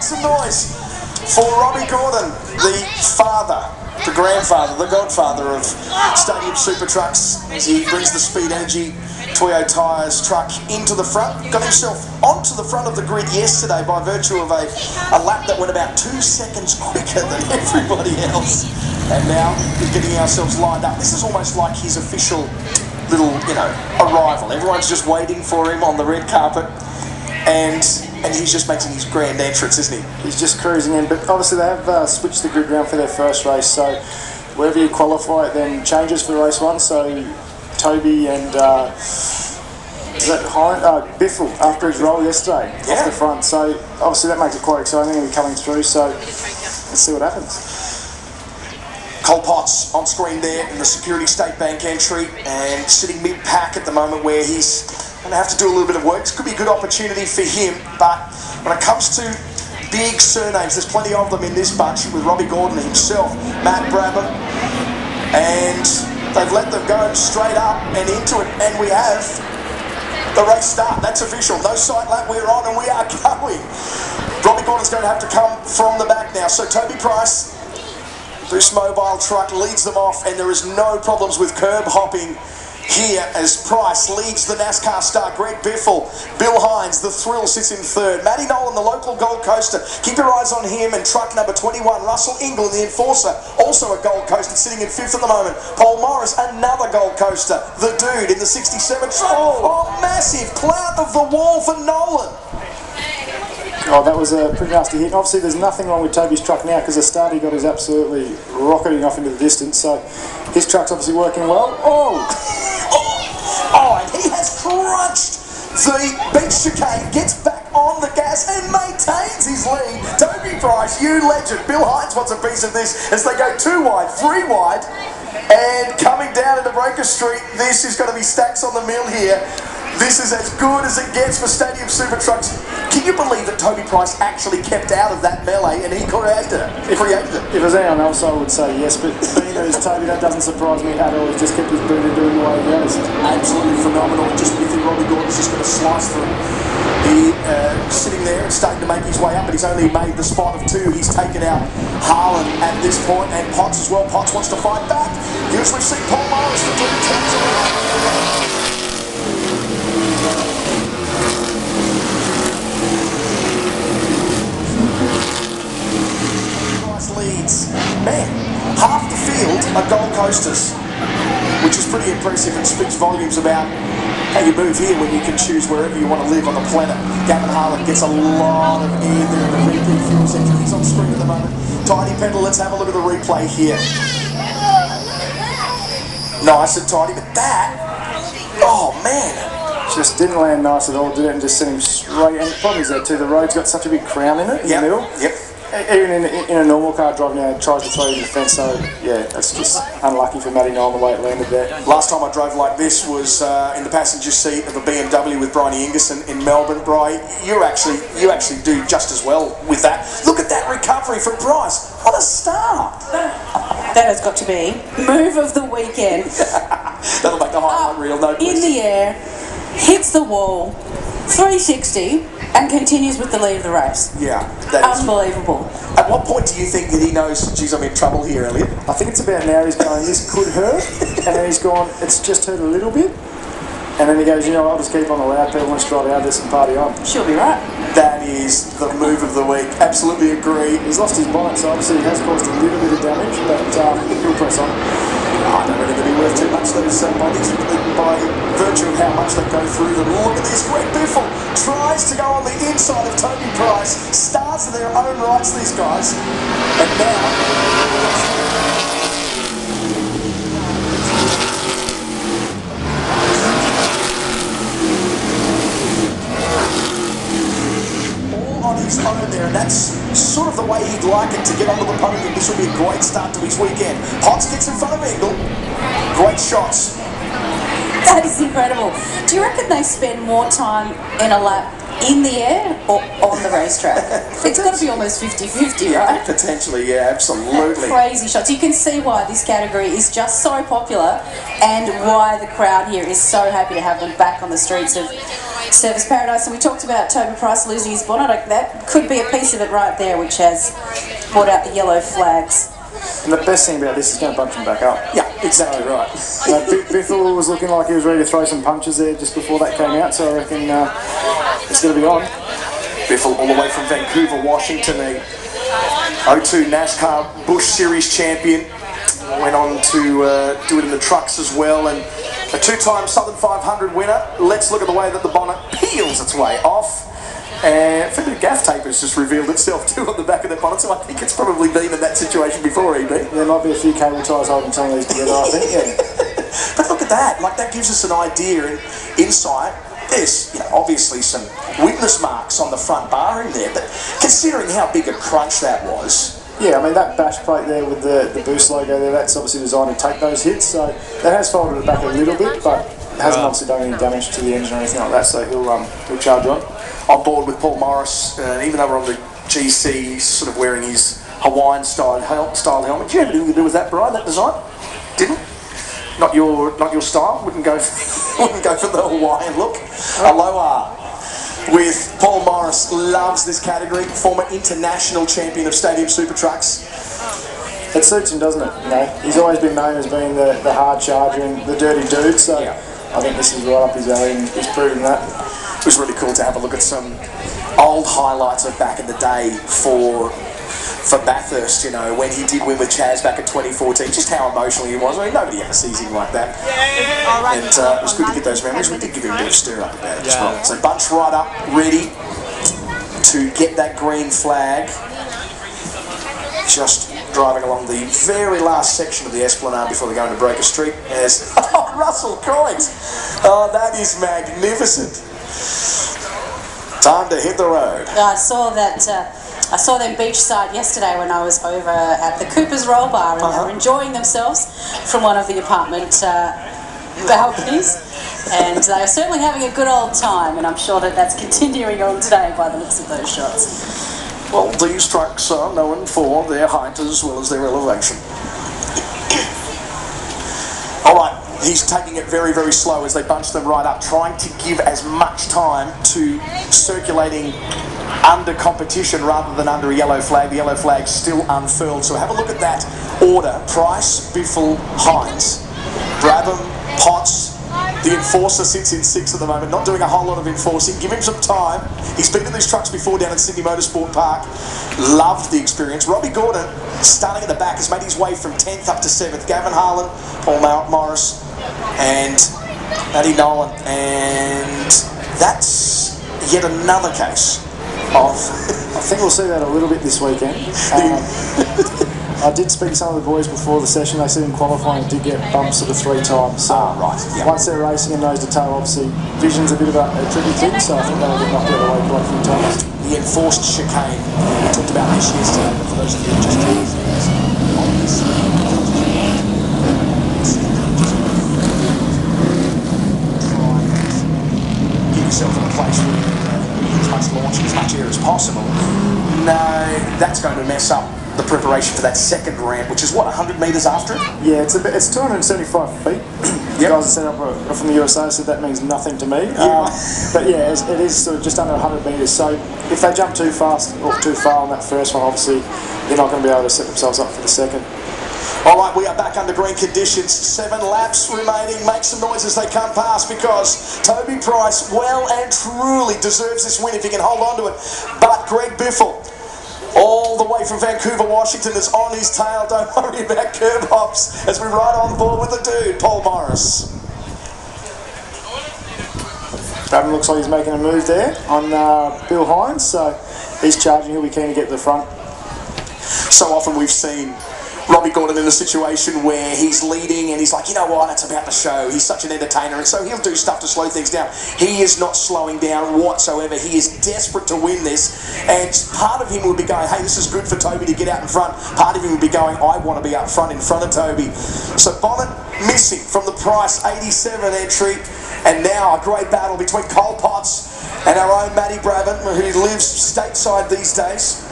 Make some noise for Robbie Gordon, the father, the grandfather, the godfather of Stadium Super Trucks. He brings the Speed Energy Toyo Tyres truck into the front. Got himself onto the front of the grid yesterday by virtue of a lap that went about 2 seconds quicker than everybody else. And now we're getting ourselves lined up. This is almost like his official little, arrival. Everyone's just waiting for him on the red carpet. And he's just making his grand entrance, isn't he? He's just cruising in, but obviously they have switched the grid round for their first race, so wherever you qualify it then changes for race one. So Toby and is that Biffle after his roll yesterday off the front, so obviously that makes it quite exciting and coming through, so let's see what happens. Cole Potts on screen there in the Security State Bank entry and sitting mid-pack at the moment where he's going to have to do a little bit of work. This could be a good opportunity for him, but when it comes to big surnames, there's plenty of them in this bunch with Robbie Gordon himself, Matt Brabham, and they've let them go straight up and into it, and we have the race start. That's official. No sight lap, we're on and we are going. Robbie Gordon's going to have to come from the back now, so Toby Price, this mobile truck, leads them off, and there is no problems with curb hopping here as Price leads the NASCAR star Greg Biffle. Bill Hines, the Thrill, sits in third. Matty Nolan, the local Gold Coaster. Keep your eyes on him and truck number 21, Russell England, the Enforcer, also a Gold Coaster, sitting in fifth at the moment. Paul Morris, another Gold Coaster. The Dude in the 67 truck. Oh, massive clout of the wall for Nolan. Oh, that was a pretty nasty hit. Obviously, there's nothing wrong with Toby's truck now because the start he got is absolutely rocketing off into the distance. So his truck's obviously working well. Oh, and he has crunched the beach chicane, gets back on the gas and maintains his lead. Toby Price, you legend. Bill Hines wants a piece of this as they go 2 wide, 3 wide, and coming down into Breaker Street. This is going to be stacks on the mill here. This is as good as it gets for Stadium Super Trucks. Can you believe that Toby Price actually kept out of that melee and he created it? If it was anyone else, I would say yes, but being as Toby, that doesn't surprise me at all. He's just kept his booty doing the way he goes. Absolutely phenomenal. Just when you think Robbie Gordon's just going to slice through, he sitting there and starting to make his way up, but he's only made the spot of 2. He's taken out Harlan at this point, and Potts as well. Potts wants to fight back. Here's we've seen Paul Morris for 2 turns around. Leads. Man, half the field are Gold Coasters, which is pretty impressive and speaks volumes about how you move here when you can choose wherever you want to live on the planet. Gavin Harlan gets a lot of air there in the VP fuel section. He's on screen at the moment. Tidy pedal, let's have a look at the replay here. Nice and tidy, but that, oh man. Just didn't land nice at all, did it? And just sent him straight. And the problem is that too, the road's got such a big crown in it, in the middle. Yep. Even in a normal car driving down, it tries to throw you in the fence, so yeah, that's just unlucky for Matty Nolan the way it landed there. Last time I drove like this was in the passenger seat of a BMW with Bryony Ingerson in Melbourne. Bry, you actually do just as well with that. Look at that recovery from Price. What a start! That has got to be move of the weekend. That'll make the highlight reel, no question. In the air, hits the wall, 360, and continues with the lead of the race. Yeah, that is unbelievable. At what point do you think that he knows, geez, I'm in trouble here, Elliot? I think it's about now he's going, this could hurt, and then he's gone, it's just hurt a little bit, and then he goes, I'll just keep on the loud pedal and stride out this and party on. She'll be right. That is the move of the week. Absolutely agree. He's lost his bonnet, so obviously it has caused a little bit of damage, but he'll press on. I don't really think it'll be worth too much, those bodies, by virtue of how much they go through them. Look at this, Greg Biffle tries to go on the inside of Toby Price. Stars of their own rights, these guys. And now... on his own there, and that's sort of the way he'd like it to get onto the podium. This will be a great start to his weekend. Potts gets in front of Engel. Great shots. That is incredible. Do you reckon they spend more time in a lap in the air or on the racetrack? It's got to be almost 50-50, right? Potentially, yeah, absolutely. Crazy shots. You can see why this category is just so popular and why the crowd here is so happy to have them back on the streets of Service Paradise, and we talked about Toby Price losing his bonnet. Like, that could be a piece of it right there, which has brought out the yellow flags. And the best thing about this is going to bunch him back up. Yeah, exactly right. Biffle was looking like he was ready to throw some punches there just before that came out, so I reckon it's going to be on. Biffle all the way from Vancouver, Washington, the 02 NASCAR Busch Series champion. Went on to do it in the trucks as well, and a two-time Southern 500 winner. Let's look at the way that the bonnet peels its way off. And a bit of gaff tape has just revealed itself too on the back of that bonnet, so I think it's probably been in that situation before, EB. There might be a few cable ties holding some of these together, I think, yeah. But look at that, like that gives us an idea and insight. There's, obviously some witness marks on the front bar in there, but considering how big a crunch that was. Yeah, I mean, that bash plate there with the Boost logo there, that's obviously designed to take those hits, so that has folded it back a little bit, but it hasn't obviously done any damage to the engine or anything like that, so he'll charge on. On board with Paul Morris, even though we're on the GC, he's sort of wearing his Hawaiian style helmet. Do you have anything to do with that, Brian? That design? Didn't? Not your style. Wouldn't go for the Hawaiian look. Aloha. With Paul Morris, loves this category. Former international champion of Stadium Super Trucks. It suits him, doesn't it? He's always been known as being the hard charger and the dirty dude, so yeah. I think this is right up his alley, and he's proven that. It was really cool to have a look at some old highlights of back in the day for Bathurst, when he did win with Chaz back in 2014, just how emotional he was. I mean, nobody ever sees him like that. And it was good to get those memories. We did give him a bit of stir up about it as well. So bunch right up, ready to get that green flag. Just driving along the very last section of the Esplanade before they go into Breaker Street. There's Russell Coit. Oh, that is magnificent. Time to hit the road. I saw that. I saw them beachside yesterday when I was over at the Cooper's Roll Bar, and they were enjoying themselves from one of the apartment balconies, and they are certainly having a good old time, and I'm sure that that's continuing on today by the looks of those shots. Well, these trucks are known for their height as well as their elevation. All right. He's taking it very, very slow as they bunch them right up, trying to give as much time to circulating under competition rather than under a yellow flag. The yellow flag's still unfurled. So have a look at that order. Price, Biffle, Hines, Brabham, Potts. The enforcer sits in 6 at the moment, not doing a whole lot of enforcing. Give him some time. He's been in these trucks before down at Sydney Motorsport Park. Loved the experience. Robbie Gordon, starting at the back, has made his way from 10th up to 7th. Gavin Harlan, Paul Morris, and Matty Nolan. And that's yet another case of... I think we'll see that a little bit this weekend. I did speak to some of the boys before the session. They said in qualifying did get bumped sort of 3 times. So right. Yeah. Once they're racing in nose to tail, obviously vision's a bit of a tricky thing, so I think they'll get knocked out of the way quite a few times. The enforced chicane. We talked about this yesterday, but for those of you who just joined us, give yourself in a place where you get as much launch and as much air as possible. No, that's going to mess up the preparation for that second ramp, which is what, 100 metres after it? Yeah, it's 275 feet. The guys that set up from the USA said that means nothing to me. But yeah, it is sort of just under 100 metres. So if they jump too fast or too far on that first one, obviously they're not going to be able to set themselves up for the second. All right, we are back under green conditions. 7 laps remaining. Make some noise as they come past, because Toby Price well and truly deserves this win if he can hold on to it. But Greg Biffle, all the way from Vancouver, Washington, is on his tail. Don't worry about curb hops as we ride on board with the dude, Paul Morris. Brabham looks like he's making a move there on Bill Hines, so he's charging. He'll be keen to get to the front. So often we've seen Robbie Gordon in a situation where he's leading and he's like, you know what, it's about the show. He's such an entertainer, and so he'll do stuff to slow things down. He is not slowing down whatsoever. He is desperate to win this, and part of him would be going, hey, this is good for Toby to get out in front. Part of him would be going, I want to be up front in front of Toby. So bonnet missing from the Price 87 entry, and now a great battle between Cole Potts and our own Matty Brabham, who lives stateside these days.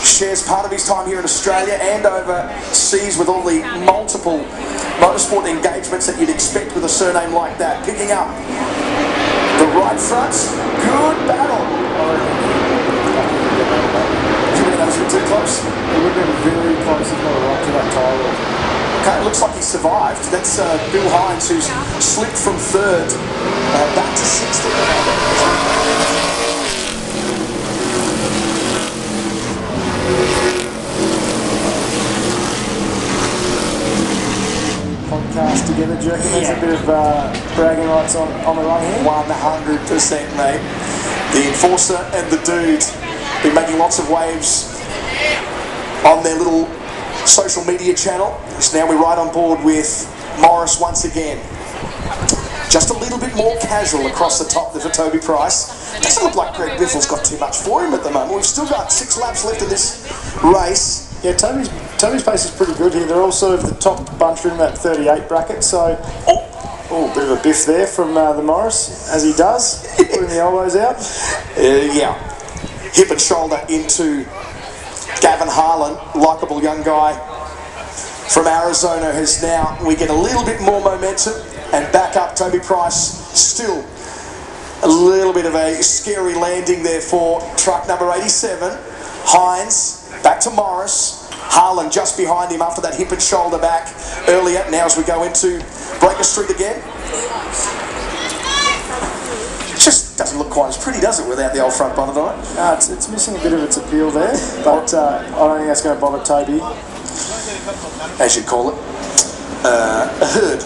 Shares part of his time here in Australia and overseas with all the multiple motorsport engagements that you'd expect with a surname like that. Picking up the right front. Good battle. Do you think that was a bit too close? It would have been very close if not right to that tire. Okay, it looks like he survived. That's Bill Hines, who's slipped from third back to sixth. Podcast together, do you reckon there's a bit of bragging rights on the run here? 100%, mate. The Enforcer and the Dude been making lots of waves on their little social media channel. So now we're right on board with Morris once again. Just a little bit more casual across the top there for Toby Price. Doesn't look like Greg Biffle's got too much for him at the moment. We've still got 6 laps left in this race. Yeah, Toby's pace is pretty good here. They're all sort of the top bunch in that 38 bracket, so... Oh, bit of a biff there from the Morris, as he does, putting the elbows out. Yeah. Hip and shoulder into Gavin Harlan, likeable young guy from Arizona, who's now, we get a little bit more momentum, and back up Toby Price, still a little bit of a scary landing there for truck number 87. Hines, back to Morris. Harlan just behind him after that hip and shoulder back earlier. Now as we go into Breaker Street again. It just doesn't look quite as pretty, does it, without the old front bonnet on it? No, it's missing a bit of its appeal there, but I don't think that's going to bother Toby. As you call it. A herd.